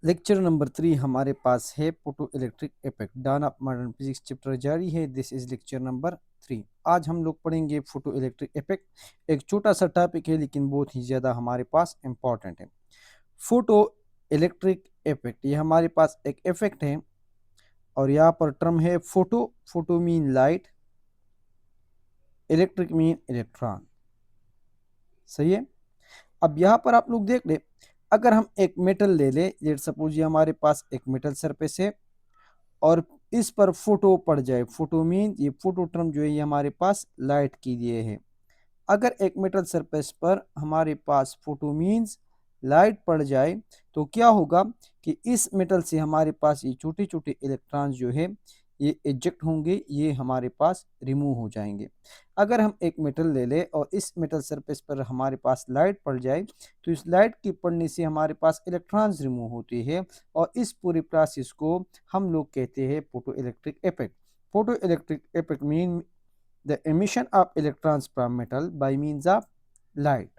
Lecture number 3 हमारे पास है photo electric effect dawn of modern physics chapter जारी है। This is lecture number 3। आज हम लोग पढ़ेंगे फोटो इलेक्ट्रिक इफेक्ट। एक छोटा सा टॉपिक है लेकिन बहुत ही ज़्यादा हमारे पास इंपॉर्टेंट है। फोटो इलेक्ट्रिक इफेक्ट ये हमारे पास एक इफेक्ट है और यहाँ पर टर्म है photo. Photo mean light, electric mean electron. सही है। अब यहाँ पर आप लोग देख ले, अगर हम एक मेटल ले ले, लेट सपोज ये हमारे पास एक मेटल सरफेस है और इस पर फोटो पड़ जाए। फोटो मीन ये फोटो टर्म जो है ये हमारे पास लाइट के लिए है। अगर एक मेटल सरफेस पर हमारे पास फोटो मीन्स लाइट पड़ जाए तो क्या होगा कि इस मेटल से हमारे पास ये छोटे छोटे इलेक्ट्रॉन्स जो है ये इजेक्ट होंगे, ये हमारे पास रिमूव हो जाएंगे। अगर हम एक मेटल ले ले और इस मेटल सरफेस पर हमारे पास लाइट पड़ जाए तो इस लाइट की पड़ने से हमारे पास इलेक्ट्रॉन्स रिमूव होते हैं और इस पूरी प्रोसेस को हम लोग कहते हैं photo electric effect. Photo electric effect mean the emission of electrons from metal by means of light.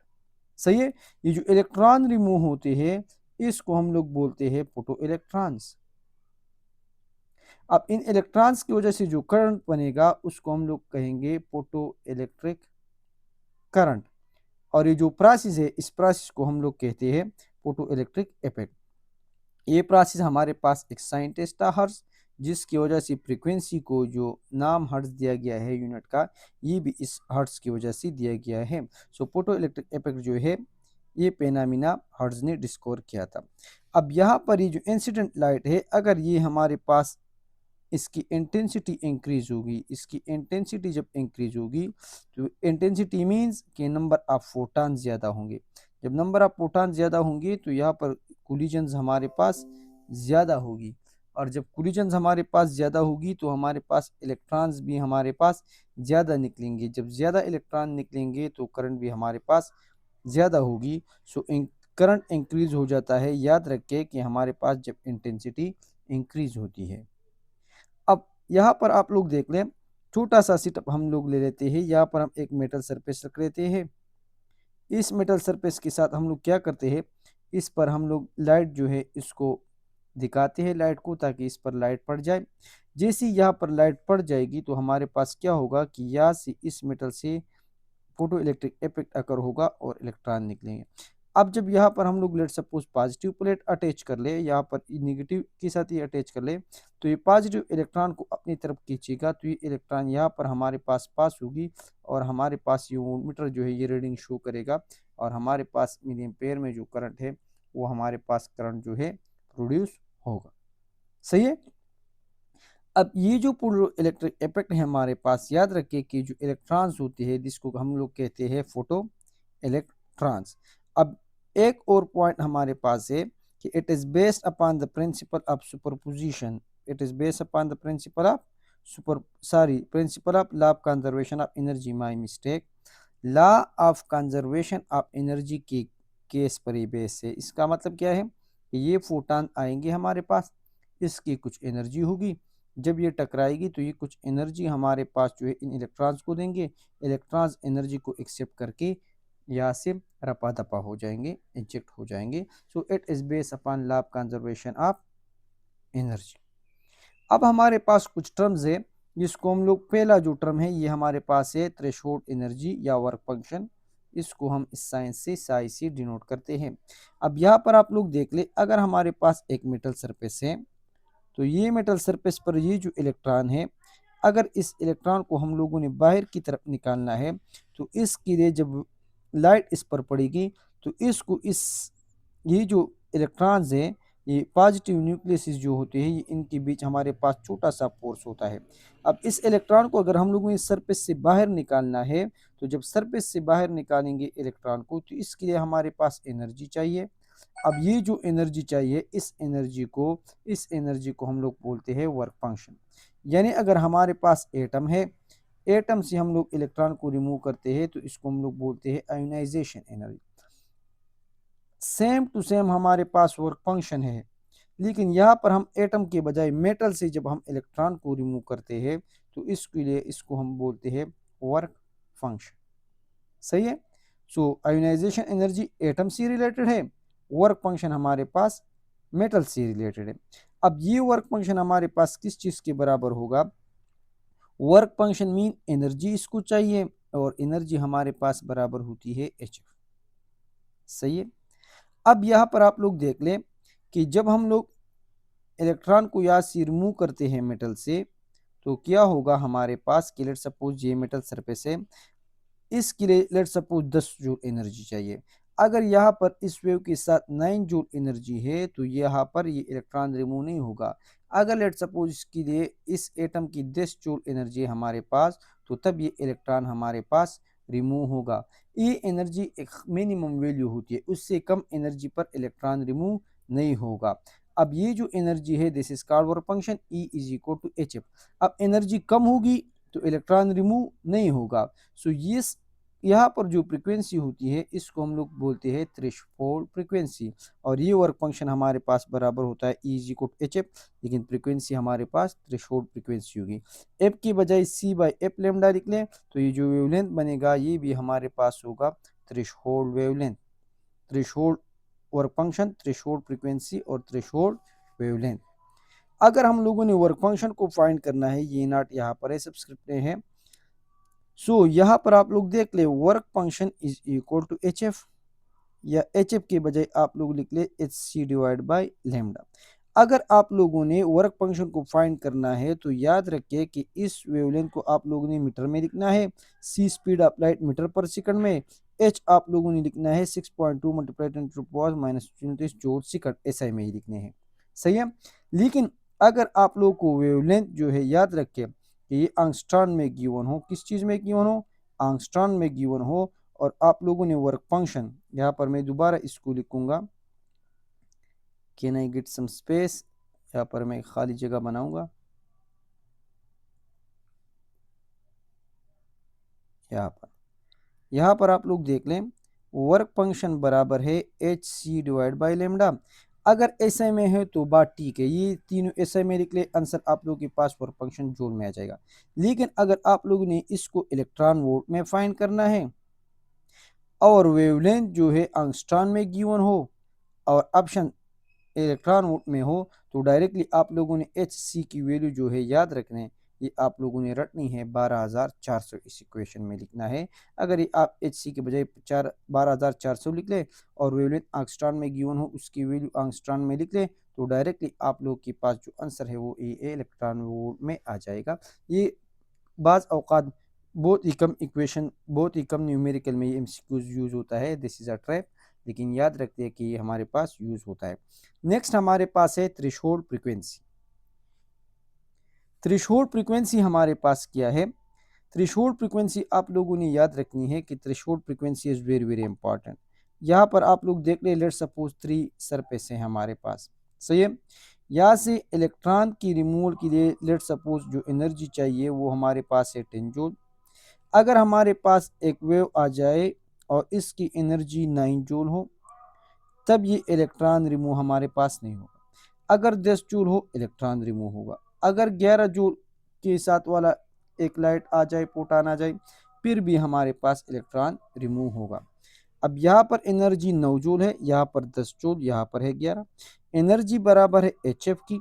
सही है। ये जो इलेक्ट्रॉन रिमूव होते हैं इसको हम लोग बोलते हैं फोटो इलेक्ट्रॉन्स। अब इन इलेक्ट्रॉन्स की वजह से जो करंट बनेगा उसको हम लोग कहेंगे फोटो इलेक्ट्रिक करंट। और ये जो प्रोसेस है इस प्रोसेस को हम लोग कहते हैं फोटो इलेक्ट्रिक इफेक्ट। ये प्रोसेस हमारे पास एक साइंटिस्ट था हर्ट्ज, जिसकी वजह से फ्रीक्वेंसी को जो नाम हर्ट्ज दिया गया है यूनिट का, ये भी इस हर्ट्ज की वजह से दिया गया है। सो फोटो इलेक्ट्रिक इफेक्ट जो है ये पेनामिना हर्ट्ज ने डिस्कवर किया था। अब यहाँ पर ये जो इंसिडेंट लाइट है, अगर ये हमारे पास इसकी इंटेंसिटी इंक्रीज होगी, इसकी इंटेंसिटी जब इंक्रीज होगी तो इंटेंसिटी मीन्स कि नंबर ऑफ फोटॉन ज़्यादा होंगे। जब नंबर ऑफ फोटॉन ज़्यादा होंगे तो यहाँ पर कोलिजन्स हमारे पास ज़्यादा होगी और जब कोलिजन्स हमारे पास ज़्यादा होगी तो हमारे पास इलेक्ट्रॉन्स भी हमारे पास ज़्यादा निकलेंगे। जब ज़्यादा इलेक्ट्रॉन निकलेंगे तो करंट भी हमारे पास ज़्यादा होगी। सो करंट इंक्रीज हो जाता है। याद रखें कि हमारे पास जब इंटेंसिटी इंक्रीज होती है। अब यहाँ पर आप लोग देख लें, छोटा सा सेटअप हम लोग ले लेते हैं। यहाँ पर हम एक मेटल सरफेस रख लेते हैं। इस मेटल सरफेस के साथ हम लोग क्या करते हैं, इस पर हम लोग लाइट जो है इसको दिखाते हैं लाइट को, ताकि इस पर लाइट पड़ जाए। जैसे यहाँ पर लाइट पड़ जाएगी तो हमारे पास क्या होगा कि यहाँ से इस मेटल से फोटो इलेक्ट्रिक इफेक्ट अकर होगा और इलेक्ट्रॉन निकलेंगे। अब जब यहाँ पर हम लोग let suppose positive plate attach कर ले, यहाँ पर नेगेटिव के साथ ये अटैच कर ले, तो ये पॉजिटिव इलेक्ट्रॉन को अपनी तरफ खींचेगा तो ये इलेक्ट्रॉन यहाँ पर हमारे पास होगी और हमारे पास ये वोल्टमीटर जो है ये रीडिंग शो करेगा और हमारे पास मिली एम्पेयर में जो करंट है वो हमारे पास करंट जो है प्रोड्यूस होगा। सही है। अब ये जो पूरा इलेक्ट्रिक इफेक्ट है हमारे पास, याद रखिए कि जो इलेक्ट्रॉन्स होते हैं जिसको हम लोग कहते हैं फोटो इलेक्ट्रॉन्स। अब एक और पॉइंट हमारे पास है कि it is based upon the principle of superposition. It is based upon the principle of principle of law of conservation of energy, my mistake. Law of conservation of energy के case पर ही base है। इसका मतलब क्या है कि ये photon आएंगे हमारे पास, इसकी कुछ एनर्जी होगी, जब ये टकराएगी तो ये कुछ एनर्जी हमारे पास जो है इन इलेक्ट्रॉन्स को देंगे। इलेक्ट्रॉन्स एनर्जी को एक्सेप्ट करके यहाँ से रपा दपा हो जाएंगे, इंजेक्ट हो जाएंगे। So it is based upon law of conservation of energy. अब हमारे पास कुछ टर्म्स है जिसको हम लोग, पहला जो टर्म है ये हमारे पास है थ्रेशोल्ड एनर्जी या वर्क फंक्शन। इसको हम इस साइंस से साई से डिनोट करते हैं। अब यहाँ पर आप लोग देख ले, अगर हमारे पास एक मेटल सरफेस है तो ये मेटल सरफेस पर ये जो इलेक्ट्रॉन है, अगर इस इलेक्ट्रॉन को हम लोगों ने बाहर की तरफ निकालना है तो इसके लिए जब लाइट इस पर पड़ेगी तो इसको ये जो इलेक्ट्रॉन्स हैं, ये पॉजिटिव न्यूक्लियस जो होते हैं, ये इनके बीच हमारे पास छोटा सा फोर्स होता है। अब इस इलेक्ट्रॉन को अगर हम लोगों ने सरफेस से बाहर निकालना है तो जब सरफेस से बाहर निकालेंगे इलेक्ट्रॉन को तो इसके लिए हमारे पास एनर्जी चाहिए। अब ये जो एनर्जी चाहिए, इस एनर्जी को हम लोग बोलते हैं वर्क फंक्शन। यानी अगर हमारे पास एटम है, एटम से हम लोग इलेक्ट्रॉन को रिमूव करते हैं तो इसको हम लोग बोलते हैं ionisation energy. Same to same हमारे पास वर्क फंक्शन है, लेकिन यहाँ पर हम एटम के बजाय मेटल से जब हम इलेक्ट्रॉन को रिमूव करते हैं तो इसके लिए इसको हम बोलते हैं वर्क फंक्शन। सही है। सो आयोनाइजेशन एनर्जी एटम से रिलेटेड है, वर्क फंक्शन हमारे पास मेटल से रिलेटेड है। अब ये वर्क फंक्शन हमारे पास किस चीज़ के बराबर होगा? वर्क फंक्शन मीन एनर्जी इसको चाहिए, और एनर्जी हमारे पास बराबर होती है एच एफ। सही है। अब यहाँ पर आप लोग देख लें कि जब हम लोग इलेक्ट्रॉन को यहाँ से रिमूव करते हैं मेटल से, तो क्या होगा हमारे पास कि लेट सपोज ये मेटल सरफेस है, इसके लिए लेट सपोज 10 जूल एनर्जी चाहिए। अगर यहाँ पर इस वेव के साथ 9 जूल एनर्जी है तो यहाँ पर ये इलेक्ट्रॉन रिमूव नहीं होगा। अगर लेट सपोज इसके लिए इस एटम की 10 जूल एनर्जी है हमारे पास, तो तब ये इलेक्ट्रॉन हमारे पास रिमूव होगा। ये एनर्जी एक मिनिमम वैल्यू होती है, उससे कम एनर्जी पर इलेक्ट्रॉन रिमूव नहीं होगा। अब ये जो एनर्जी है this is called work function E is equal to H f. अब एनर्जी कम होगी तो इलेक्ट्रॉन रिमूव नहीं होगा। सो ये यहाँ पर जो फ्रीक्वेंसी होती है इसको हम लोग बोलते हैं थ्रेशोल्ड फ्रीक्वेंसी, और ये वर्क फंक्शन हमारे पास बराबर होता है E is equal to H f, लेकिन फ्रीक्वेंसी हमारे पास थ्रेशोल्ड फ्रीक्वेंसी होगी। एफ की बजाय C बाई एफ लेमडा लिख लें तो ये जो वेवलेंथ बनेगा ये भी हमारे पास होगा threshold wavelength. Threshold work function, threshold frequency और थ्रेशोल्ड वेवलेंथ। अगर हम लोगों ने वर्क फंक्शन को फाइंड करना है, ये नॉट यहाँ पर है, सबस्क्रिप्ट में है। सो यहाँ पर आप लोग देख ले work function is equal to H f, या एच एफ के बजाय आप लोग लिख ले h c divide by lambda. अगर आप लोगों ने वर्क फंक्शन को फाइंड करना है तो याद रखिए कि इस वेवलेंथ को आप लोगों ने मीटर में लिखना है, सी स्पीड ऑफ लाइट मीटर पर सेकंड में, एच आप लोगों ने लिखना है 6.2 मल्टीप्लाई 10⁻⁻⁻⁻⁻⁻⁻⁻⁻⁻⁻⁻⁻⁻⁻⁻⁻⁻⁻⁻⁻⁻⁻⁻⁻⁻⁻⁻⁻⁻⁻⁻⁻⁻⁻⁻⁻⁻⁻⁻⁻⁻⁻⁻⁻⁻⁻⁻⁻⁻⁻⁻⁻⁻⁻⁻⁻⁻⁻⁻⁻⁻⁻⁻⁻⁻⁻⁻⁻⁻⁻⁻⁻⁻⁻⁻⁻⁻⁻⁻⁻⁻⁻⁻⁻⁻⁻⁻⁻⁻⁻⁻⁻⁻⁻⁻⁻वेवलेंथ जो है याद रखिए कि ये आंगस्ट्रॉन में गिवन हो, किस चीज में गिवन हो? आंगस्ट्रॉन में गिवन हो। और आप लोगों ने वर्क फंक्शन, यहाँ पर मैं दोबारा इसको लिखूंगा, can I get some space, यहाँ पर मैं खाली जगह बनाऊंगा, यहाँ पर आप लोग देख लें वर्क फंक्शन बराबर है h c divide by lambda. अगर एसआई में है तो बात ठीक है, ये तीनों एसआई में लिख ले, आंसर आप लोगों के पास वर्क फंक्शन जूल में आ जाएगा। लेकिन अगर आप लोगों ने इसको इलेक्ट्रॉन वोल्ट में फाइंड करना है और वेवलेंथ जो है आंगस्ट्रॉन में गिवन हो और ऑप्शन इलेक्ट्रॉन वोल्ट में हो, तो डायरेक्टली आप लोगों ने एच सी की वैल्यू जो है याद रखने, ये आप लोगों ने रटनी है 12,400 इस इक्वेशन में लिखना है। अगर ये आप एच सी के बजाय 12,400 लिख ले और वेवलेंथ आंगस्ट्रॉन में गिवन हो उसकी वैल्यू आंगस्ट्रॉन में लिख ले, तो डायरेक्टली आप लोग के पास जो आंसर है वो ये इलेक्ट्रॉन वोल्ट में आ जाएगा। ये बाज़ औकात बहुत ही कम इक्वेशन, बहुत ही कम न्यूमेरिकल में ये एमसीक्यूज यूज होता है, दिस इज अ ट्रैप, लेकिन याद रखते हैं कि ये हमारे पास यूज होता है। नेक्स्ट हमारे पास है थ्रेशोल्ड फ्रीक्वेंसी। थ्रेशोल्ड फ्रीक्वेंसी हमारे पास क्या है? थ्रेशोल्ड फ्रीक्वेंसी आप लोगों ने याद रखनी है कि threshold frequency is very very important. यहाँ पर आप लोग देख ले, लेट सपोज 3 सरफेस है हमारे पास, सही है। यहाँ से इलेक्ट्रॉन की रिमूवल के लिए लेट सपोज जो एनर्जी चाहिए वो हमारे पास है 10 जूल। अगर हमारे पास एक वेव आ जाए और इसकी एनर्जी 9 जूल हो, तब ये इलेक्ट्रॉन रिमूव हमारे पास नहीं होगा। अगर 10 जूल हो इलेक्ट्रॉन रिमूव होगा। अगर 11 जूल के साथ वाला एक लाइट आ जाए, फोटॉन आ जाए, फिर भी हमारे पास इलेक्ट्रॉन रिमूव होगा। अब यहाँ पर एनर्जी 9 जूल है, यहाँ पर 10 जूल, यहाँ पर है 11। एनर्जी बराबर है एच एफ की।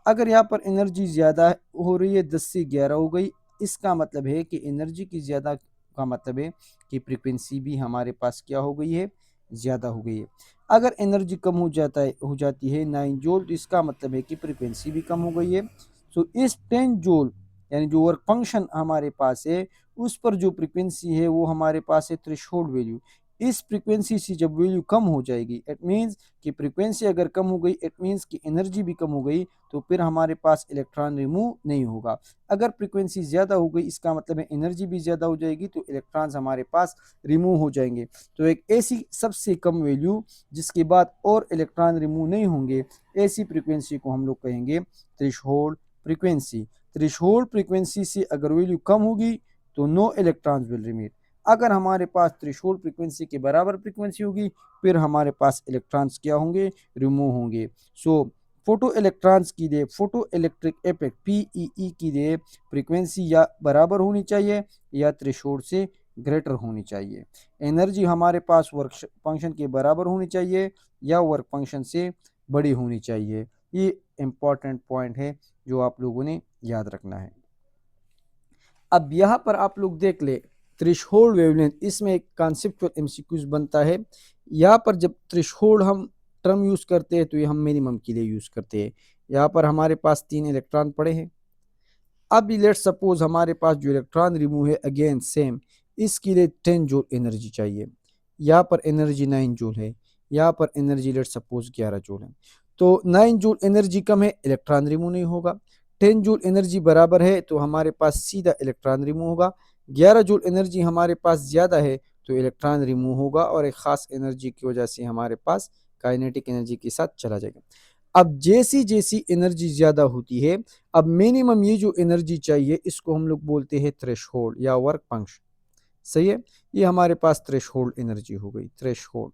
अगर यहाँ पर एनर्जी ज़्यादा हो रही है, 10 से 11 हो गई, इसका मतलब है कि एनर्जी की ज़्यादा का मतलब है कि फ्रीक्वेंसी भी हमारे पास क्या हो गई है? ज़्यादा हो गई है। अगर एनर्जी कम हो जाती है 9 जूल, तो इसका मतलब है कि फ्रीक्वेंसी भी कम हो गई है। सो इस 10 जूल यानी जो वर्क फंक्शन हमारे पास है उस पर जो फ्रीक्वेंसी है वो हमारे पास है थ्रेशोल्ड वैल्यू। इस फ्रीक्वेंसी से जब वैल्यू कम हो जाएगी, इट मीन्स कि फ्रीक्वेंसी अगर कम हो गई, इट मीन्स कि एनर्जी भी कम हो गई, तो फिर हमारे पास इलेक्ट्रॉन रिमूव नहीं होगा। अगर फ्रीक्वेंसी ज़्यादा हो गई, इसका मतलब है एनर्जी भी ज़्यादा हो जाएगी, तो इलेक्ट्रॉन्स हमारे पास रिमूव हो जाएंगे। तो एक ऐसी सबसे कम वैल्यू जिसके बाद और इलेक्ट्रॉन रिमूव नहीं होंगे, ऐसी फ्रीक्वेंसी को हम लोग कहेंगे थ्रेशोल्ड फ्रीक्वेंसी। थ्रेशोल्ड फ्रीक्वेंसी से अगर वैल्यू कम होगी तो नो इलेक्ट्रॉन्स विल रिमेन। अगर हमारे पास थ्रेशोल्ड फ्रीक्वेंसी के बराबर फ्रीक्वेंसी होगी, फिर हमारे पास इलेक्ट्रॉन्स क्या होंगे? रिमूव होंगे। सो फोटो इलेक्ट्रॉन्स की लिए, फोटो इलेक्ट्रिक इफेक्ट पीईई की लिए फ्रीक्वेंसी या बराबर होनी चाहिए या थ्रेशोल्ड से ग्रेटर होनी चाहिए। एनर्जी हमारे पास वर्क फंक्शन के बराबर होनी चाहिए या वर्क फंक्शन से बड़ी होनी चाहिए। ये इम्पॉर्टेंट पॉइंट है जो आप लोगों ने याद रखना है। अब यहाँ पर आप लोग देख ले थ्रेशोल्ड वेवलेंथ, इसमें एक कॉन्सेप्चुअल एमसीक्यूज बनता है। यहाँ पर जब थ्रेशोल्ड हम टर्म यूज करते हैं तो ये हम मिनिमम के लिए यूज करते हैं। यहाँ पर हमारे पास 3 इलेक्ट्रॉन पड़े हैं। अब लेट सपोज हमारे पास जो इलेक्ट्रॉन रिमूव है अगेन सेम, इसके लिए 10 जूल एनर्जी चाहिए। यहाँ पर एनर्जी 9 जूल है, यहाँ पर एनर्जी लेट सपोज 11 जूल है। तो 9 जूल एनर्जी कम है, इलेक्ट्रॉन रिमूव नहीं होगा। 10 जूल एनर्जी बराबर है तो हमारे पास सीधा इलेक्ट्रॉन रिमूव होगा। 11 जूल एनर्जी हमारे पास ज़्यादा है तो इलेक्ट्रॉन रिमूव होगा और एक ख़ास एनर्जी की वजह से हमारे पास काइनेटिक एनर्जी के साथ चला जाएगा। अब जैसी जैसी एनर्जी ज़्यादा होती है, अब मिनिमम ये जो एनर्जी चाहिए इसको हम लोग बोलते हैं थ्रेशोल्ड या वर्क फंक्शन। सही है, ये हमारे पास थ्रेशोल्ड एनर्जी हो गई, थ्रेशोल्ड।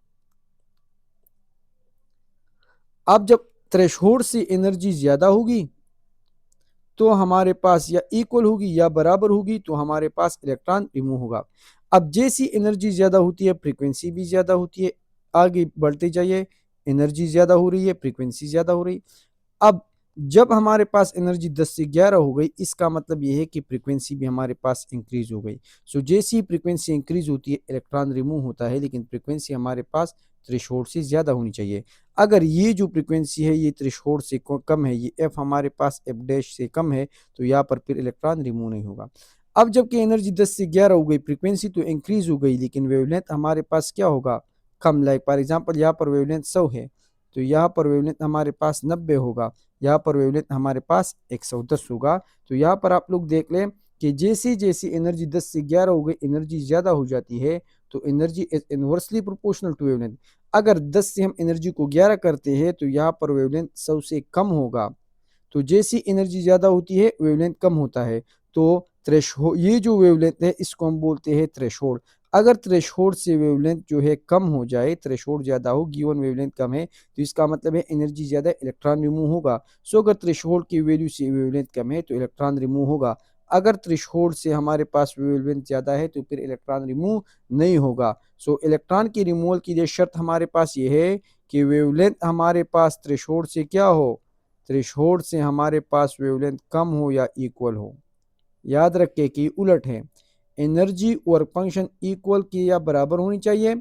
अब जब थ्रेशोल्ड से एनर्जी ज़्यादा होगी तो हमारे पास या इक्वल होगी या बराबर होगी तो हमारे पास इलेक्ट्रॉन रिमूव होगा। अब जैसी एनर्जी ज़्यादा होती है फ्रीक्वेंसी भी ज़्यादा होती है, आगे बढ़ते जाइए, एनर्जी ज़्यादा हो रही है, फ्रीक्वेंसी ज़्यादा हो रही। अब जब हमारे पास एनर्जी 10 से 11 हो गई, इसका मतलब ये है कि फ्रीक्वेंसी भी हमारे पास इंक्रीज हो गई। सो जैसी फ्रीक्वेंसी इंक्रीज होती है इलेक्ट्रॉन रिमूव होता है, लेकिन फ्रीक्वेंसी हमारे पास थ्रेशोल्ड से ज़्यादा होनी चाहिए। अगर ये जो फ्रीक्वेंसी है ये थ्रेशोल्ड से कम है, ये एफ हमारे पास एफ डैश से कम है, तो यहाँ पर फिर इलेक्ट्रॉन रिमूव नहीं होगा। अब जबकि एनर्जी 10 से 11 हो गई, फ्रीक्वेंसी तो इंक्रीज हो गई, लेकिन वेवलेंथ हमारे पास क्या होगा, कम। लाइक फॉर एग्जाम्पल यहाँ पर वेवलेंथ 100 है तो यहाँ पर वेवलेंथ हमारे पास 90 होगा, यहाँ पर वेवलेंथ हमारे पास 110 होगा। तो यहाँ पर आप लोग देख लें कि जैसी जैसी एनर्जी 10 से 11 हो गई, एनर्जी ज़्यादा हो जाती है तो energy is inversely proportional to wavelength. अगर 10 से हम एनर्जी को 11 करते हैं तो यहाँ पर वेवलेंथ 100 से कम होगा। तो जैसी एनर्जी ज़्यादा होती है वेवलेंथ कम होता है। तो थ्रेशोल्ड, ये जो वेवलेंथ है इसको हम बोलते हैं थ्रेशोल्ड। अगर थ्रेशोल्ड से वेवलेंथ जो है कम हो जाए, थ्रेशोल्ड ज़्यादा हो, गिवन वेवलेंथ कम है, तो इसका मतलब है एनर्जी ज़्यादा, इलेक्ट्रॉन रिमूव होगा। सो अगर थ्रेशोल्ड की वैल्यू से वेवलेंथ कम है तो इलेक्ट्रॉन रिमूव होगा। अगर थ्रेशोल्ड से हमारे पास वेवलेंथ ज़्यादा है तो फिर इलेक्ट्रॉन रिमूव नहीं होगा। सो इलेक्ट्रॉन की रिमूवल की लिए शर्त हमारे पास ये है कि वेवलेंथ हमारे पास थ्रेशोल्ड से क्या हो, थ्रेशोल्ड से हमारे पास वेवलेंथ कम हो या इक्वल हो। याद रखें कि उलट है, एनर्जी और फंक्शन इक्वल की या बराबर होनी चाहिए,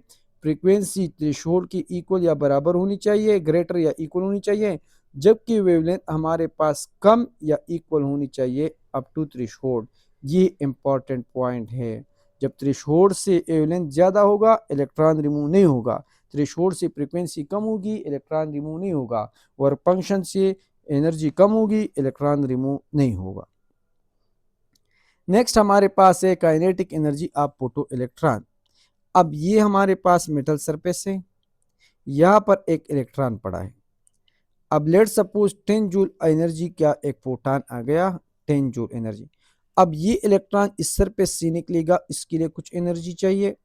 फ्रीक्वेंसी थ्रेशोल्ड की इक्वल या बराबर होनी चाहिए, ग्रेटर या इक्वल होनी चाहिए, जबकि वेवलेंथ हमारे पास कम या इक्वल होनी चाहिए अप टू थ्रेशोल्ड। ये इंपॉर्टेंट पॉइंट है। जब थ्रेशोल्ड से वेवलेंथ ज़्यादा होगा इलेक्ट्रॉन रिमूव नहीं होगा, थ्रेशोल्ड से फ्रीक्वेंसी कम होगी इलेक्ट्रॉन रिमूव नहीं होगा, और फंक्शन से एनर्जी कम होगी इलेक्ट्रॉन रिमूव नहीं होगा। नेक्स्ट हमारे पास है kinetic energy of photo electron. अब ये हमारे पास मेटल सरफेस है, यहाँ पर एक इलेक्ट्रॉन पड़ा है। अब लेट सपोज 10 जूल एनर्जी का एक फोटॉन आ गया, 10 जूल एनर्जी। अब ये इलेक्ट्रॉन इस सरफेस से निकलेगा, इसके लिए कुछ एनर्जी चाहिए।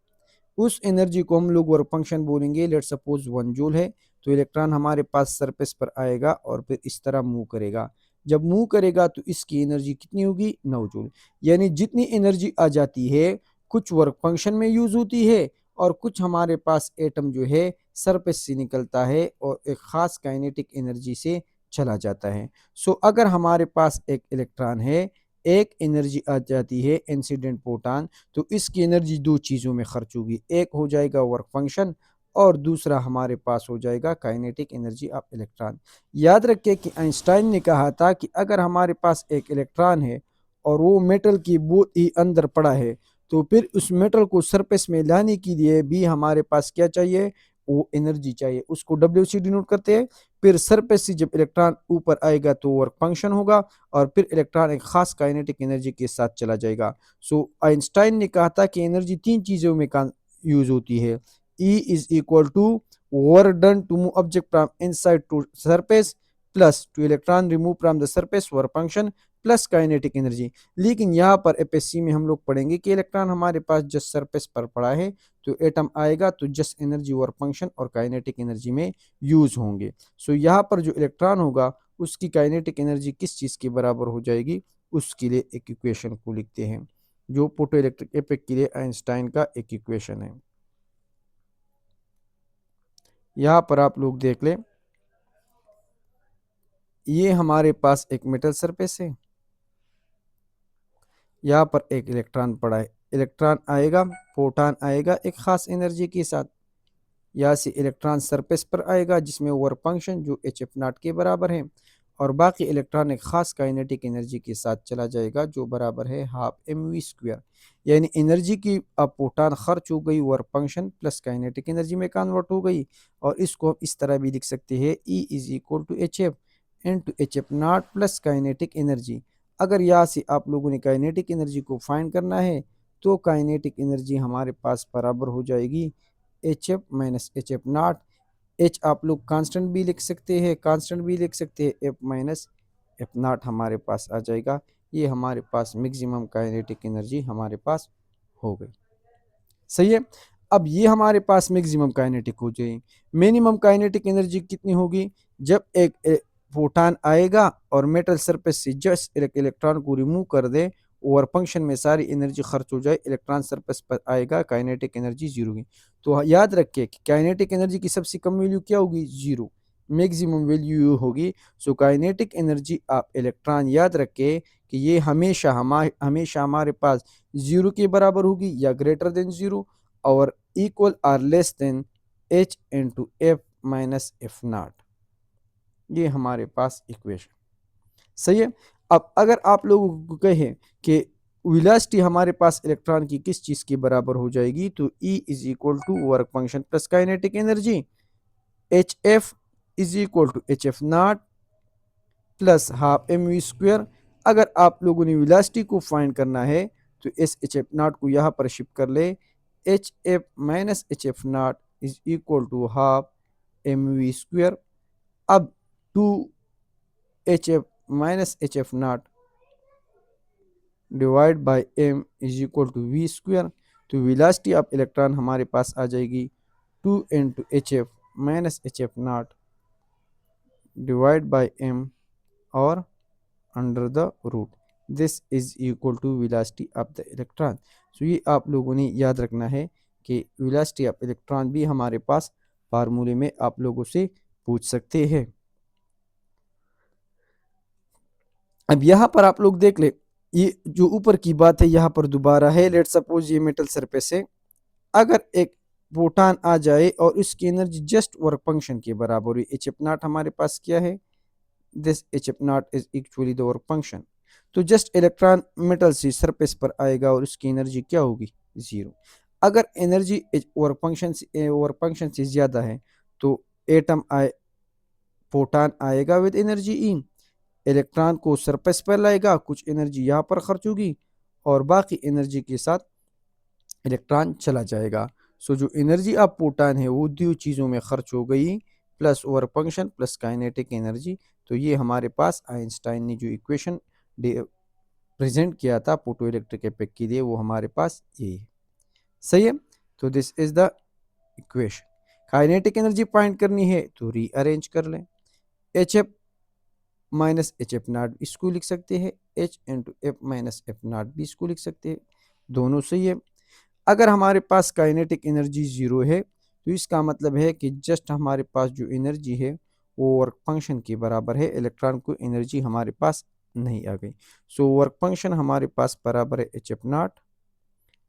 उस एनर्जी को हम लोग वर्क फंक्शन बोलेंगे। लेट सपोज 1 जूल है तो इलेक्ट्रॉन हमारे पास सरफेस पर आएगा और फिर इस तरह मूव करेगा। जब मूव करेगा तो इसकी एनर्जी कितनी होगी, 9 जूल। यानी जितनी एनर्जी आ जाती है कुछ वर्क फंक्शन में यूज होती है और कुछ हमारे पास एटम जो है सरफेस से निकलता है और एक खास काइनेटिक एनर्जी से चला जाता है। सो अगर हमारे पास एक इलेक्ट्रॉन है, एक एनर्जी आ जाती है इंसिडेंट फोटॉन, तो इसकी एनर्जी दो चीज़ों में खर्च होगी, एक हो जाएगा वर्क फंक्शन और दूसरा हमारे पास हो जाएगा काइनेटिक एनर्जी ऑफ इलेक्ट्रॉन। याद रखिए कि आइंस्टाइन ने कहा था कि अगर हमारे पास एक इलेक्ट्रॉन है और वो मेटल की बहुत ही अंदर पड़ा है तो फिर उस मेटल को सरफेस में लाने के लिए भी हमारे पास क्या चाहिए, वो एनर्जी चाहिए। उसको डब्ल्यू से डिनोट करते हैं। फिर सरफेस से जब इलेक्ट्रॉन ऊपर आएगा तो वर्क फंक्शन होगा और फिर इलेक्ट्रॉन एक खास काइनेटिक एनर्जी के साथ चला जाएगा। सो आइंस्टाइन ने कहा था कि एनर्जी 3 चीज़ों में यूज होती है। E is equal to work done to move object from inside to surface plus to electron remove from the surface work function plus kinetic energy. लेकिन यहाँ पर एपीएससी में हम लोग पढ़ेंगे कि इलेक्ट्रॉन हमारे पास जस्ट सरफेस पर पड़ा है तो एटम आएगा तो जस्ट एनर्जी वर्क फंक्शन और काइनेटिक एनर्जी में यूज होंगे। सो यहाँ पर जो इलेक्ट्रॉन होगा उसकी काइनेटिक एनर्जी किस चीज़ के बराबर हो जाएगी, उसके लिए एक इक्वेशन को लिखते हैं जो फोटो इलेक्ट्रिक इफेक्ट के लिए आइंस्टाइन का एक इक्वेशन है। यहाँ पर आप लोग देख लें ये हमारे पास एक मेटल सरफेस है, यहाँ पर एक इलेक्ट्रॉन पड़ा है। इलेक्ट्रॉन आएगा, प्रोटॉन आएगा एक खास एनर्जी के साथ, यहाँ से इलेक्ट्रॉन सरफेस पर आएगा जिसमें वर्क फंक्शन जो एच एफ नॉट के बराबर है, और बाकी इलेक्ट्रॉन एक खास काइनेटिक एनर्जी के साथ चला जाएगा जो बराबर है हाफ एम वी स्क्वायर। यानी एनर्जी की अब प्रोटॉन खर्च हो गई, work function plus kinetic energy में कन्वर्ट हो गई, और इसको हम इस तरह भी लिख सकते हैं E is equal to H f into h F not plus kinetic energy. अगर यहाँ से आप लोगों ने काइनेटिक एनर्जी को फाइंड करना है तो काइनेटिक एनर्जी हमारे पास बराबर हो जाएगी H F minus H F not. H आप लोग कांस्टेंट भी लिख सकते हैं, कांस्टेंट भी लिख सकते हैं, एफ माइनस एफ नॉट हमारे पास आ जाएगा। ये हमारे पास मैक्सिमम काइनेटिक एनर्जी हमारे पास हो गई। सही है। अब ये हमारे पास मैक्सिमम काइनेटिक हो जाएगी। मिनिमम काइनेटिक एनर्जी कितनी होगी? जब एक प्रोटॉन आएगा और मेटल सरफेस से जस्ट एक इलेक्ट्रॉन को रिमूव कर दे, ओवर फंक्शन में सारी एनर्जी खर्च हो जाए, इलेक्ट्रॉन सरफेस पर आएगा, काइनेटिक एनर्जी जीरो होगी। तो याद रखिए कि काइनेटिक एनर्जी की सबसे कम वैल्यू क्या होगी? जीरो। मैक्सिमम वैल्यू होगी। सो काइनेटिक एनर्जी आप इलेक्ट्रॉन याद रखे कि ये हमेशा हमारे पास जीरो के बराबर होगी या ग्रेटर देन जीरो, और equal or less than h into f minus f not. ये हमारे पास इक्वेशन सही है। अब अगर आप लोगों को कहे कि वेलोसिटी हमारे पास इलेक्ट्रॉन की किस चीज के बराबर हो जाएगी, तो E is equal to work function plus kinetic energy, h f is equal to H F not plus half M we square. अगर आप लोगों ने वेलोसिटी को फाइंड करना है तो एस एच एफ नॉट को यहाँ पर शिफ्ट कर ले, H F minus H F naught is equal to half M we square. अब two H F minus H F naught divide by M is equal to V square. तो velocity of electron हमारे पास आ जाएगी 2 into hf minus H F naught divide by M और under the root. This is equal to velocity of the electron. So ये आप लोगों ने याद रखना है कि वेलोसिटी ऑफ इलेक्ट्रॉन भी हमारे पास फार्मूले में आप लोगों से पूछ सकते हैं। अब यहाँ पर आप लोग देख ले, ये जो ऊपर की बात है यहाँ पर दोबारा है। लेट सपोज ये मेटल सरफेस है, अगर एक प्रोटॉन आ जाए और उसकी एनर्जी जस्ट वर्क फंक्शन के बराबर हुई, एच एफ नॉट हमारे पास क्या है? This H F naught is actually the work function. तो जस्ट इलेक्ट्रॉन मेटल से सरफेस पर आएगा और उसकी एनर्जी क्या होगी? जीरो। अगर एनर्जी वर्क फंक्शन से ज्यादा है तो एटम आए प्रोटॉन आएगा विद एनर्जी ई, इलेक्ट्रॉन को सरफेस पर लाएगा, कुछ एनर्जी यहाँ पर खर्च होगी और बाकी एनर्जी के साथ इलेक्ट्रॉन चला जाएगा। सो जो एनर्जी ऑफ प्रोटॉन है वो दो चीज़ों में खर्च हो गई, plus work function plus kinetic energy. तो ये हमारे पास आइंस्टाइन ने जो इक्वेशन प्रेजेंट किया था फोटो इलेक्ट्रिक इफेक्ट के लिए, वो हमारे पास यही है। सही है। तो this is the equation. Kinetic energy find करनी है तो रीअरेंज कर लें, H F minus H F not इसको लिख सकते हैं, H into f minus f not भी इसको लिख सकते हैं, दोनों सही है। अगर हमारे पास काइनेटिक एनर्जी जीरो है तो इसका मतलब है कि जस्ट हमारे पास जो एनर्जी है वो वर्क फंक्शन के बराबर है, इलेक्ट्रॉन को एनर्जी हमारे पास नहीं आ गई। सो वर्क फंक्शन हमारे पास बराबर है एच एफ नॉट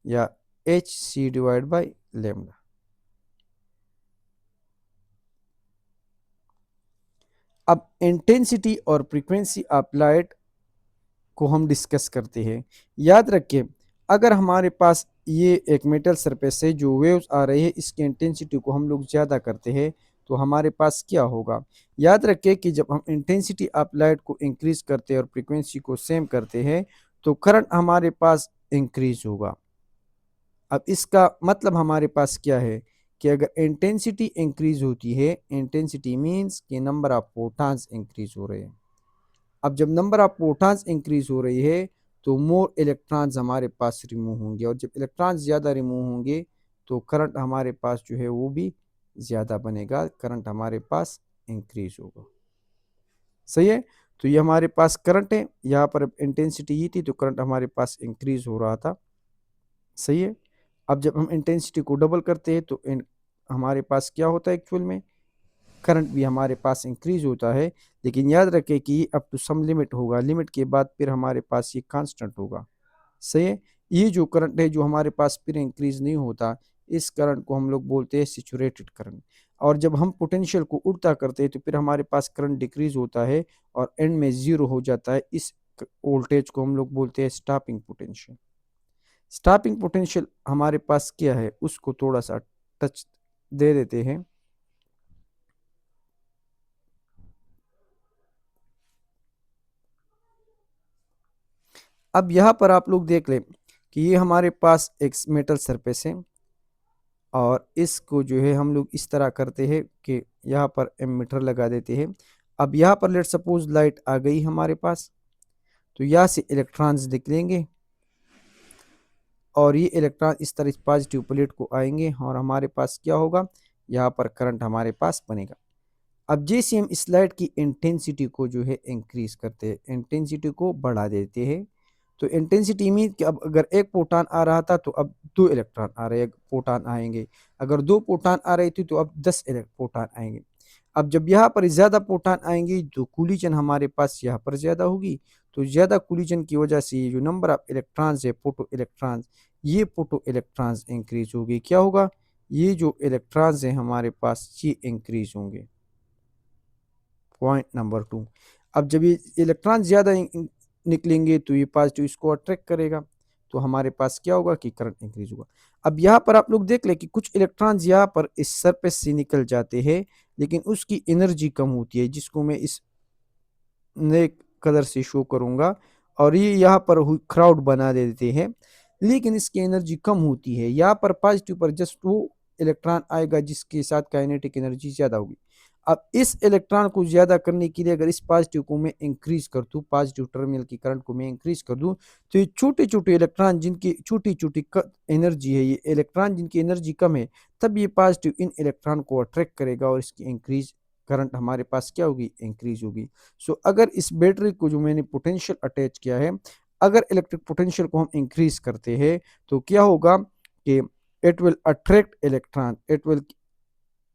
या h c divide by lambda. अब इंटेंसिटी और फ्रीक्वेंसी ऑफ लाइट को हम डिस्कस करते हैं। याद रखिए, अगर हमारे पास ये एक मेटल सरफेस है, जो वेव्स आ रही है इसकी इंटेंसिटी को हम लोग ज़्यादा करते हैं तो हमारे पास क्या होगा? याद रखिए कि जब हम इंटेंसिटी ऑफ लाइट को इंक्रीज करते हैं और फ्रीक्वेंसी को सेम करते हैं तो करंट हमारे पास इंक्रीज होगा। अब इसका मतलब हमारे पास क्या है कि अगर इंटेंसिटी इंक्रीज होती है, इंटेंसिटी मीन्स कि नंबर ऑफ प्रोटॉन्स इंक्रीज हो रहे हैं। अब जब नंबर ऑफ प्रोटॉन्स इंक्रीज हो रही है तो मोर इलेक्ट्रॉन्स हमारे पास रिमूव होंगे, और जब इलेक्ट्रॉन्स ज़्यादा रिमूव होंगे तो करंट हमारे पास जो है वो भी ज़्यादा बनेगा, करंट हमारे पास इंक्रीज होगा। सही है। तो ये हमारे पास करंट है, यहाँ पर इंटेंसिटी ये थी तो करंट हमारे पास इंक्रीज हो रहा था। सही है। अब जब हम इंटेंसिटी को डबल करते हैं तो हमारे पास क्या होता है? एक्चुअल में करंट भी हमारे पास इंक्रीज होता है, लेकिन याद रखें कि अप टू सम लिमिट होगा, लिमिट के बाद फिर हमारे पास ये कांस्टेंट होगा। सही है। ये जो करंट है जो हमारे पास फिर इंक्रीज नहीं होता, इस करंट को हम लोग बोलते हैं सैचुरेटेड करंट। और जब हम पोटेंशियल को उल्टा करते हैं तो फिर हमारे पास करंट डिक्रीज होता है और एंड में जीरो हो जाता है। इस वोल्टेज को हम लोग बोलते हैं स्टॉपिंग पोटेंशियल। स्टॉपिंग पोटेंशियल हमारे पास क्या है उसको थोड़ा सा टच दे देते हैं। अब यहाँ पर आप लोग देख लें कि ये हमारे पास एक मेटल सरफेस है और इसको जो है हम लोग इस तरह करते हैं कि यहाँ पर एमीटर लगा देते हैं। अब यहाँ पर लेट सपोज लाइट आ गई हमारे पास, तो यहाँ से इलेक्ट्रॉन्स निकलेंगे और ये इलेक्ट्रॉन इस तरह पॉजिटिव प्लेट को आएंगे और हमारे पास क्या होगा, यहाँ पर करंट हमारे पास बनेगा। अब जैसे हम इस लाइट की इंटेंसिटी को जो है इंक्रीज करते हैं, इंटेंसिटी को बढ़ा देते हैं, तो इंटेंसिटी मीन कि अब अगर एक फोटान आ रहा था तो अब 2 इलेक्ट्रॉन आ रहे, फोटान आएंगे। अगर 2 फोटान आ रही थी तो अब 10 फोटान आएंगे। अब जब यहाँ पर ज़्यादा फोटान आएंगे तो कोलिजन हमारे पास यहाँ पर ज़्यादा होगी, तो ज़्यादा कोलिजन की वजह से जो नंबर ऑफ इलेक्ट्रॉन्स है फोटो इलेक्ट्रॉन्स, ये फोटो इलेक्ट्रॉन्स इंक्रीज होगी। क्या होगा, ये जो इलेक्ट्रॉन्स हैं हमारे पास ये इंक्रीज होंगे। पॉइंट नंबर 2, अब जब ये इलेक्ट्रॉन ज़्यादा निकलेंगे तो ये पॉजिटिव इसको अट्रैक्ट करेगा, तो हमारे पास क्या होगा कि करंट इंक्रीज होगा। अब यहाँ पर आप लोग देख लें कि कुछ इलेक्ट्रॉन्स यहाँ पर इस सरफेस से निकल जाते हैं लेकिन उसकी एनर्जी कम होती है, जिसको मैं इस नए कलर से शो करूंगा, और ये यहाँ पर क्राउड बना देते हैं लेकिन इसकी एनर्जी कम होती है। यहाँ पर पॉजिटिव पर जस्ट वो इलेक्ट्रॉन आएगा जिसके साथ काइनेटिक एनर्जी ज़्यादा होगी। अब इस इलेक्ट्रॉन को ज़्यादा करने के लिए अगर इस पॉजिटिव को मैं इंक्रीज कर दूँ, पॉजिटिव टर्मिनल की करंट को मैं इंक्रीज कर दूँ, तो ये छोटे छोटे इलेक्ट्रॉन जिनकी छोटी छोटी एनर्जी है, ये इलेक्ट्रॉन जिनकी एनर्जी कम है, तब ये पॉजिटिव इन इलेक्ट्रॉन को अट्रैक्ट करेगा और इसकी इंक्रीज करंट हमारे पास क्या होगी, इंक्रीज होगी। सो अगर इस बैटरी को जो मैंने पोटेंशियल अटैच किया है, अगर इलेक्ट्रिक पोटेंशियल को हम इंक्रीज करते हैं तो क्या होगा कि it will attract electron, it will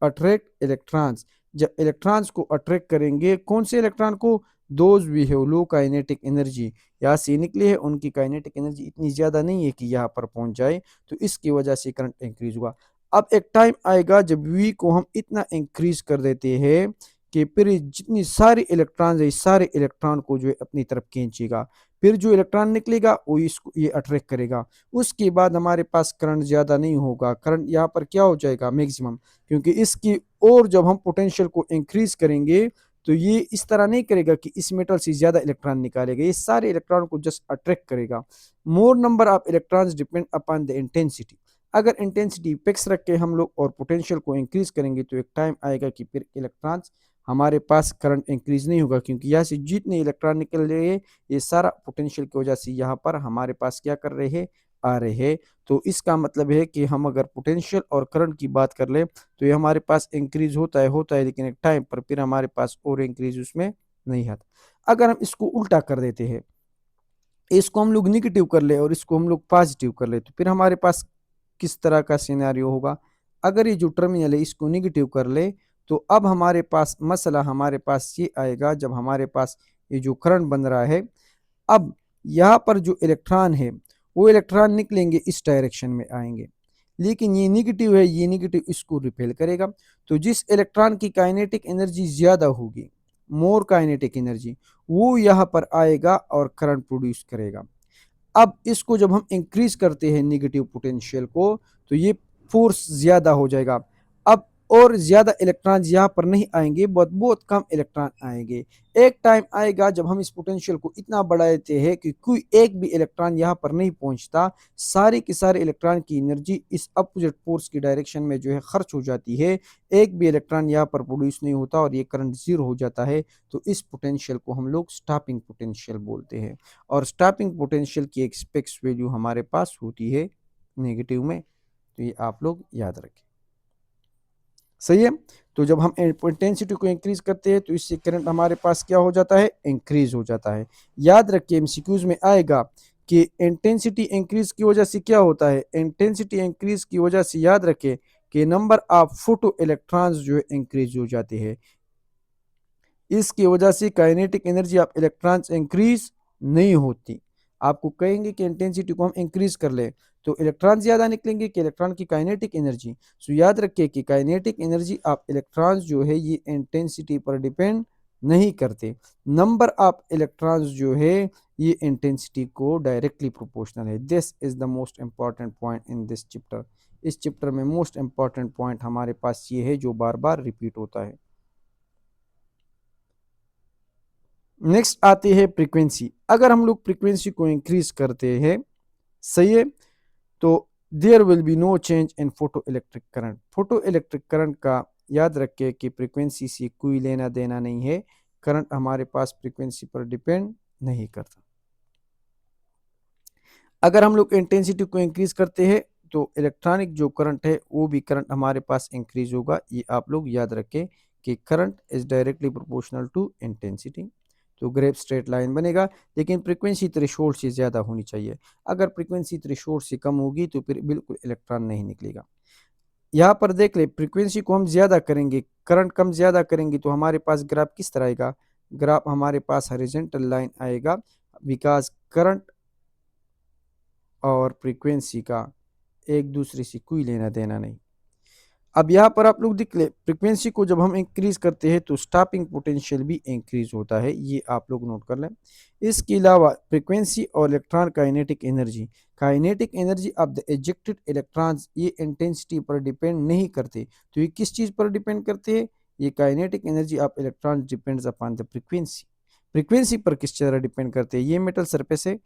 attract electrons. जब इलेक्ट्रॉन्स को अट्रैक्ट करेंगे, कौन से इलेक्ट्रॉन को, दोज भी है लो काइनेटिक एनर्जी, यहाँ से निकले हैं उनकी काइनेटिक एनर्जी इतनी ज़्यादा नहीं है कि यहाँ पर पहुंच जाए, तो इसकी वजह से करंट इंक्रीज हुआ। अब एक टाइम आएगा जब वी को हम इतना इंक्रीज कर देते हैं कि फिर जितनी सारी इलेक्ट्रॉन है, सारे इलेक्ट्रॉन को जो है अपनी तरफ खींचेगा, फिर जो इलेक्ट्रॉन निकलेगा वो इसको ये अट्रैक्ट करेगा। उसके बाद हमारे पास करंट ज़्यादा नहीं होगा, करंट यहाँ पर क्या हो जाएगा, मैक्सिमम, क्योंकि इसकी और जब हम पोटेंशियल को इंक्रीज करेंगे तो ये इस तरह नहीं करेगा कि इस मेटल से ज़्यादा इलेक्ट्रॉन निकालेगा, ये सारे इलेक्ट्रॉन को जस्ट अट्रैक्ट करेगा। मोर number of electrons depend upon the intensity. अगर इंटेंसिटी फिक्स रख के हम लोग और पोटेंशियल को इंक्रीज करेंगे तो एक टाइम आएगा कि फिर इलेक्ट्रॉन्स हमारे पास करंट इंक्रीज नहीं होगा, क्योंकि यहाँ से जितने इलेक्ट्रॉन निकल रहे हैं ये सारा पोटेंशियल की वजह से यहाँ पर हमारे पास क्या कर रहे हैं, आ रहे हैं। तो इसका मतलब है कि हम अगर पोटेंशियल और करंट की बात कर ले तो ये हमारे पास इंक्रीज होता है लेकिन एक टाइम पर फिर हमारे पास और इंक्रीज उसमें नहीं आता। अगर हम इसको उल्टा कर देते हैं, इसको हम लोग निगेटिव कर ले और इसको हम लोग पॉजिटिव कर ले, तो फिर हमारे पास किस तरह का सिनेरियो होगा। अगर ये जो टर्मिनल है इसको निगेटिव कर ले तो अब हमारे पास मसला हमारे पास ये आएगा, जब हमारे पास ये जो करंट बन रहा है, अब यहाँ पर जो इलेक्ट्रॉन है वो इलेक्ट्रॉन निकलेंगे इस डायरेक्शन में आएंगे, लेकिन ये निगेटिव है, ये निगेटिव इसको रिपेल करेगा। तो जिस इलेक्ट्रॉन की काइनेटिक एनर्जी ज़्यादा होगी, मोर काइनेटिक एनर्जी, वो यहाँ पर आएगा और करंट प्रोड्यूस करेगा। अब इसको जब हम इंक्रीज करते हैं नेगेटिव पोटेंशियल को, तो ये फोर्स ज़्यादा हो जाएगा। अब और ज़्यादा इलेक्ट्रॉन यहाँ पर नहीं आएंगे, बहुत बहुत कम इलेक्ट्रॉन आएंगे। एक टाइम आएगा जब हम इस पोटेंशियल को इतना बढ़ा देते हैं कि कोई एक भी इलेक्ट्रॉन यहाँ पर नहीं पहुँचता, सारे के सारे इलेक्ट्रॉन की एनर्जी इस अपोजिट फोर्स की डायरेक्शन में जो है खर्च हो जाती है, एक भी इलेक्ट्रॉन यहाँ पर प्रोड्यूस नहीं होता और ये करंट जीरो हो जाता है। तो इस पोटेंशियल को हम लोग स्टॉपिंग पोटेंशियल बोलते हैं, और स्टॉपिंग पोटेंशियल की एक फिक्स वैल्यू हमारे पास होती है नेगेटिव में, तो ये आप लोग याद रखें। सही है। तो जब हम इंटेंसिटी को इंक्रीज करते हैं तो इससे करंट हमारे पास क्या हो जाता है, इंक्रीज हो जाता है। याद रखिए एमसीक्यूज में आएगा कि इंटेंसिटी इंक्रीज की वजह से क्या होता है, इंटेंसिटी इंक्रीज की वजह से याद रखें कि नंबर ऑफ फोटो इलेक्ट्रॉन्स जो है इंक्रीज हो जाते हैं। इसकी वजह से kinetic energy of electrons increase नहीं होती। आपको कहेंगे कि इंटेंसिटी को हम इंक्रीज कर ले तो इलेक्ट्रॉन ज़्यादा निकलेंगे कि इलेक्ट्रॉन की काइनेटिक एनर्जी। सो याद रखिए कि काइनेटिक एनर्जी ऑफ इलेक्ट्रॉन्स जो है ये इंटेंसिटी पर डिपेंड नहीं करते। नंबर ऑफ इलेक्ट्रॉन्स जो है ये इंटेंसिटी को डायरेक्टली प्रोपोर्शनल है। This is the most important point in this chapter. इस चैप्टर में मोस्ट इंपॉर्टेंट पॉइंट हमारे पास ये है जो बार बार रिपीट होता है। नेक्स्ट आती है फ्रीक्वेंसी। अगर हम लोग फ्रीक्वेंसी को इंक्रीज करते हैं, सही है, तो there will be no change in photo electric current. Photo electric current का याद रखिए कि फ्रीक्वेंसी से कोई लेना देना नहीं है। करंट हमारे पास फ्रीक्वेंसी पर डिपेंड नहीं करता। अगर हम लोग इंटेंसिटी को इंक्रीज करते हैं तो इलेक्ट्रॉनिक जो करंट है वो भी करंट हमारे पास इंक्रीज होगा। ये आप लोग याद रखें कि current is directly proportional to intensity. तो ग्रेफ स्ट्रेट लाइन बनेगा, लेकिन फ्रीक्वेंसी थ्रेशोल्ड से ज़्यादा होनी चाहिए। अगर फ्रीक्वेंसी थ्रेशोल्ड से कम होगी तो फिर बिल्कुल इलेक्ट्रॉन नहीं निकलेगा। यहाँ पर देख ले, फ्रीक्वेंसी को हम ज़्यादा करेंगे, करंट कम ज़्यादा करेंगे तो हमारे पास ग्राफ किस तरह आएगा? ग्राफ हमारे पास हॉरिजॉन्टल लाइन आएगा, बिकॉज करंट और फ्रीक्वेंसी का एक दूसरे से कोई लेना देना नहीं। अब यहाँ पर आप लोग देख ले, फ्रीक्वेंसी को जब हम इंक्रीज करते हैं तो स्टॉपिंग पोटेंशियल भी इंक्रीज होता है, ये आप लोग नोट कर लें। इसके अलावा फ्रीक्वेंसी और electron kinetic energy of the ejected electrons ये इंटेंसिटी पर डिपेंड नहीं करते। तो ये किस चीज़ पर डिपेंड करते हैं? ये kinetic energy of electron depends upon the frequency. Frequency पर किस तरह डिपेंड करते हैं? ये मेटल सरफेस है,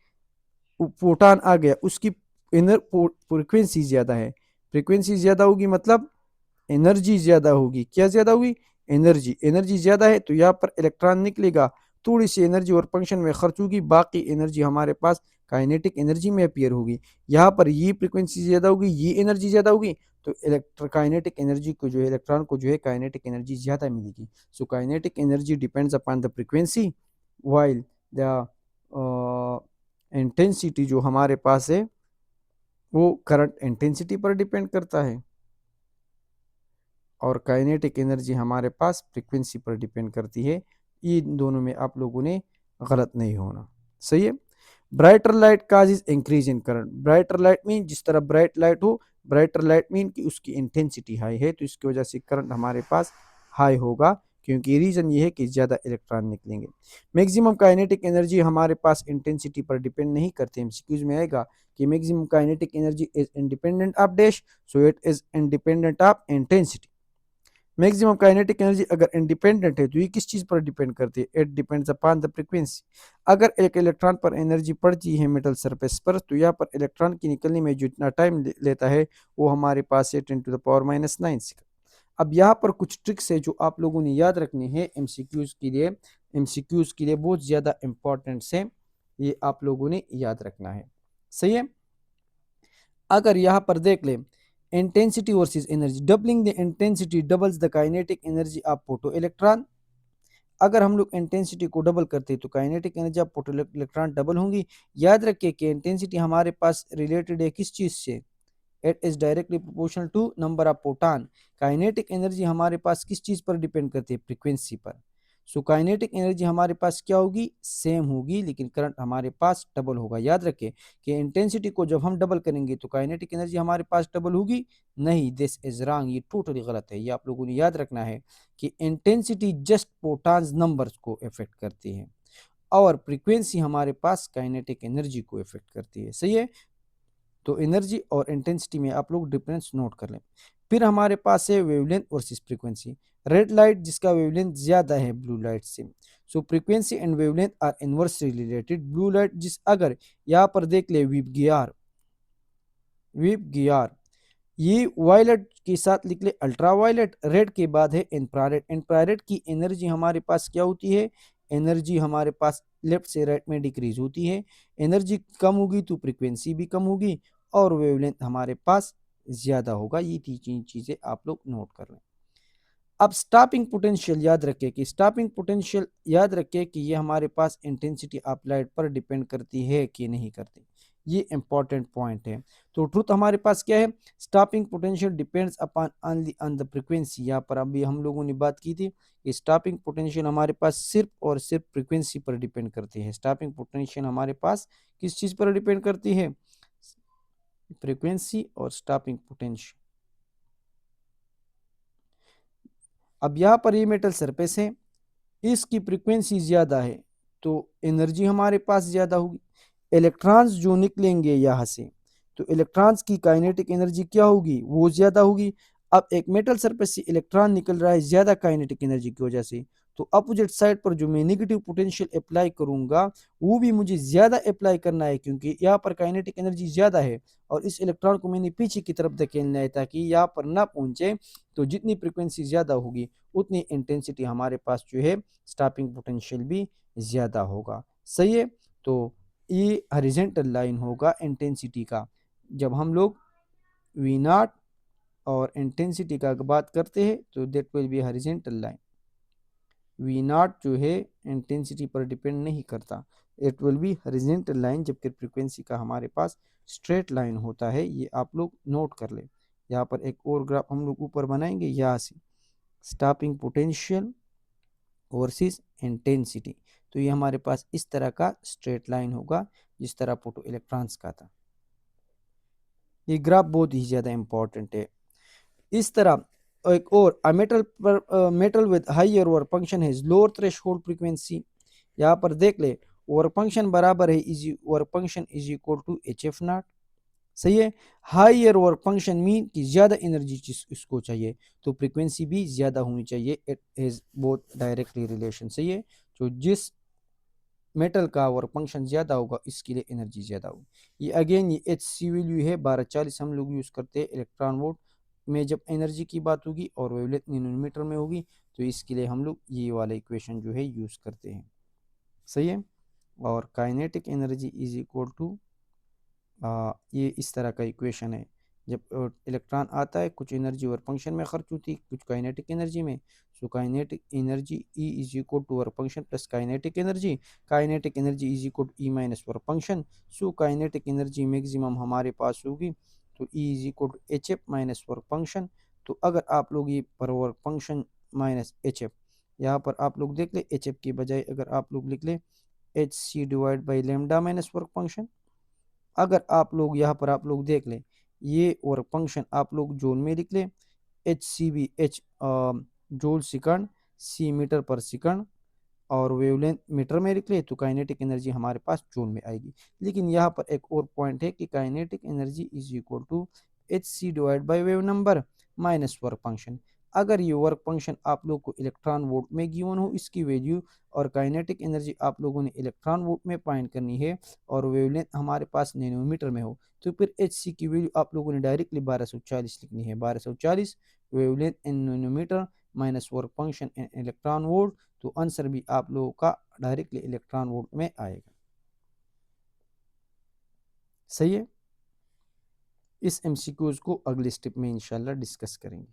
फोटान आ गया, उसकी इनर फ्रीक्वेंसी ज़्यादा है। फ्रीक्वेंसी ज़्यादा होगी मतलब एनर्जी ज़्यादा होगी। क्या ज़्यादा होगी? एनर्जी ज़्यादा है तो यहाँ पर इलेक्ट्रॉन निकलेगा, थोड़ी सी एनर्जी और फंक्शन में खर्च होगी, बाकी एनर्जी हमारे पास काइनेटिक एनर्जी में अपीयर होगी। यहाँ पर ये फ्रीक्वेंसी ज़्यादा होगी, ये एनर्जी ज़्यादा होगी, तो काइनेटिक एनर्जी को जो है, इलेक्ट्रॉन को जो है काइनेटिक एनर्जी ज़्यादा मिलेगी। सो kinetic energy depends upon the frequency, while the intensity जो हमारे पास है वो करंट इंटेंसिटी पर डिपेंड करता है, और काइनेटिक एनर्जी हमारे पास फ्रीक्वेंसी पर डिपेंड करती है। इन दोनों में आप लोगों ने गलत नहीं होना, सही है। Brighter light causes increase in current. Brighter light mean जिस तरह ब्राइट लाइट हो, ब्राइटर लाइट मीन कि उसकी इंटेंसिटी हाई है, तो इसकी वजह से करंट हमारे पास हाई होगा, क्योंकि रीजन ये है कि ज़्यादा इलेक्ट्रॉन निकलेंगे। मैक्सिमम काइनेटिक एनर्जी हमारे पास इंटेंसिटी पर डिपेंड नहीं करते। एमसीक्यूज में आएगा कि maximum kinetic energy is independent of dash, so it is independent of intensity. Maximum kinetic energy अगर इंडिपेंडेंट है तो ये किस चीज पर डिपेंड करती है? It depends upon the frequency. अगर एक इलेक्ट्रॉन पर एनर्जी पड़ती है मेटल सरफेस पर, तो यहाँ पर इलेक्ट्रॉन की निकलने में जो इतना टाइम लेता है वो हमारे पास है 10⁻⁹ सेकंड। अब यहाँ पर कुछ ट्रिक्स है जो आप लोगों ने याद रखने हैं एमसीक्यूज के लिए। एमसीक्यूज के लिए बहुत ज़्यादा इंपॉर्टेंट है, ये आप लोगों ने याद रखना है, सही है। अगर यहाँ पर देख ले, intensity versus energy, doubling the intensity doubles the kinetic energy of photo electron. अगर हम लोग इंटेंसिटी को डबल करते हैं तो kinetic energy of photo electron double होंगी। याद रखिए कि इंटेंसिटी हमारे पास रिलेटेड है किस चीज से? It is directly proportional to number of proton. Kinetic energy हमारे पास किस चीज पर डिपेंड करती है? फ्रीक्वेंसी पर। सो काइनेटिक एनर्जी हमारे पास क्या होगी? सेम होगी, लेकिन करंट हमारे पास डबल होगा। याद रखें कि इंटेंसिटी को जब हम डबल करेंगे तो काइनेटिक एनर्जी हमारे पास डबल होगी नहीं। दिस इज रॉन्ग, ये टोटली गलत है। ये आप लोगों ने याद रखना है कि इंटेंसिटी जस्ट प्रोटॉन्स नंबर्स को इफेक्ट करती है और फ्रीक्वेंसी हमारे पास काइनेटिक एनर्जी को इफेक्ट करती है, सही है। तो एनर्जी और इंटेंसिटी में आप लोग डिफरेंस नोट कर लें। फिर हमारे पास है wavelength versus frequency. Red light जिसका वेवलेंथ ज्यादा है ब्लू लाइट से, so frequency and wavelength are inversely related. Blue light जिस अगर यहाँ पर देख ले वीप गियार, ये वायलेट के साथ लिख ले अल्ट्रावायलेट, रेड के बाद है इंफ्रारेड। इंफ्रारेड की एनर्जी हमारे पास क्या होती है? एनर्जी हमारे पास लेफ्ट से राइट में डिक्रीज होती है। एनर्जी कम होगी तो फ्रीक्वेंसी भी कम होगी और वेवलेंथ हमारे पास ज्यादा होगा। ये तीन चीजें आप लोग नोट कर लें। अब स्टॉपिंग पोटेंशियल याद रखें कि ये हमारे पास इंटेंसिटी ऑफ लाइट पर डिपेंड करती है कि नहीं करती। ये इंपॉर्टेंट पॉइंट है। तो ट्रुथ हमारे पास क्या है, stopping potential depends upon only on the frequency. यहाँ पर अभी हम लोगों ने बात की थी कि स्टॉपिंग पोटेंशियल हमारे पास सिर्फ और सिर्फ फ्रीक्वेंसी पर डिपेंड करती है। स्टॉपिंग पोटेंशियल हमारे पास किस चीज पर डिपेंड करती है, फ्रीक्वेंसी और स्टॉपिंग पोटेंशियल। अब यहाँ पर ये मेटल सरफेस है, इसकी फ्रीक्वेंसी ज्यादा है तो एनर्जी हमारे पास ज्यादा होगी। इलेक्ट्रॉन्स जो निकलेंगे यहाँ से, तो इलेक्ट्रॉन्स की काइनेटिक एनर्जी क्या होगी, वो ज्यादा होगी। अब एक मेटल सरफेस से इलेक्ट्रॉन निकल रहा है ज्यादा काइनेटिक एनर्जी की वजह से, तो अपोजिट साइड पर जो मैं नेगेटिव पोटेंशियल अप्लाई करूंगा वो भी मुझे ज्यादा अप्लाई करना है, क्योंकि यहाँ पर काइनेटिक एनर्जी ज्यादा है और इस इलेक्ट्रॉन को मैंने पीछे की तरफ धकेलना है ताकि यहाँ पर ना पहुंचे। तो जितनी फ्रिक्वेंसी ज्यादा होगी उतनी इंटेंसिटी हमारे पास जो है स्टॉपिंग पोटेंशियल भी ज्यादा होगा। सही है। तो ये हॉरिजॉन्टल लाइन होगा इंटेंसिटी का। जब हम लोग वी नॉट और इंटेंसिटी का बात करते हैं तो that will be horizontal line. V not जो है इंटेंसिटी पर डिपेंड नहीं करता, it will be horizontal line, जबकि फ्रीक्वेंसी का हमारे पास स्ट्रेट लाइन होता है। ये आप लोग नोट कर ले। यहाँ पर एक और ग्राफ हम लोग ऊपर बनाएंगे यहाँ से, स्टॉपिंग पोटेंशियल वर्सेस इंटेंसिटी। तो ये हमारे पास इस तरह का स्ट्रेट लाइन होगा जिस तरह फोटो इलेक्ट्रॉन्स का था। ये ग्राफ बहुत ही ज़्यादा इंपॉर्टेंट है। इस तरह एक और metal with higher work function है लोअर थ्रेशोल्ड फ्रीक्वेंसी। यहाँ पर देख ले, वर्क फंक्शन बराबर है इजी work function is equal to H F not. सही है। हायर वर्क फंक्शन मीन कि ज्यादा एनर्जी इसको चाहिए, तो फ्रीक्वेंसी भी ज्यादा होनी चाहिए। It is both directly relation. सही है। तो जिस मेटल का वर्क फंक्शन ज्यादा होगा इसके लिए एनर्जी ज्यादा होगी। ये अगेन ये एच सी वैल्यू है 1240 हम लोग यूज करते हैं इलेक्ट्रॉन वोल्ट में जब एनर्जी की बात होगी, और वेवलेंथ नैनोमीटर में होगी, तो इसके लिए हम लोग ये वाला इक्वेशन जो है यूज करते हैं। सही है। और kinetic energy is equal to ये इस तरह का इक्वेशन है। जब इलेक्ट्रॉन आता है कुछ एनर्जी वर्क फंक्शन में खर्च होती है, कुछ काइनेटिक एनर्जी में। So kinetic energy E is equal to work function plus kinetic energy is equal to E minus work function. So kinetic energy maximum हमारे पास होगी तो E is equal to H F minus work function. तो अगर आप लोग ये पर work function minus H f, यहाँ पर आप लोग देख ले एच एफ की बजाय अगर आप लोग लिख ले h c divide by lambda minus work function. अगर आप लोग यहाँ पर आप लोग देख लें ये वर्क फंक्शन आप लोग जूल में लिख लें, H C B H joule second, C metre पर सेकंड, और वेवलेंथ मीटर में लिख ले, तो काइनेटिक एनर्जी हमारे पास जूल में आएगी। लेकिन यहाँ पर एक और पॉइंट है कि kinetic energy is equal to h c divide by wave number minus work function. अगर ये वर्क फंक्शन आप लोग को इलेक्ट्रॉन वोल्ट में गिवन हो इसकी वैल्यू, और काइनेटिक एनर्जी आप लोगों ने इलेक्ट्रॉन वोल्ट में फाइंड करनी है, और वेवलेंथ हमारे पास नैनोमीटर में हो, तो फिर एच सी की वैल्यू आप लोगों ने डायरेक्टली 1240 लिखनी है। 1240 wavelength in nanometer minus work function in electron volt, तो आंसर भी आप लोगों का डायरेक्टली इलेक्ट्रॉन वोल्ट में आएगा। सही है। इस एमसीक्यूज को अगले स्टेप में इंशाल्लाह डिस्कस करेंगे।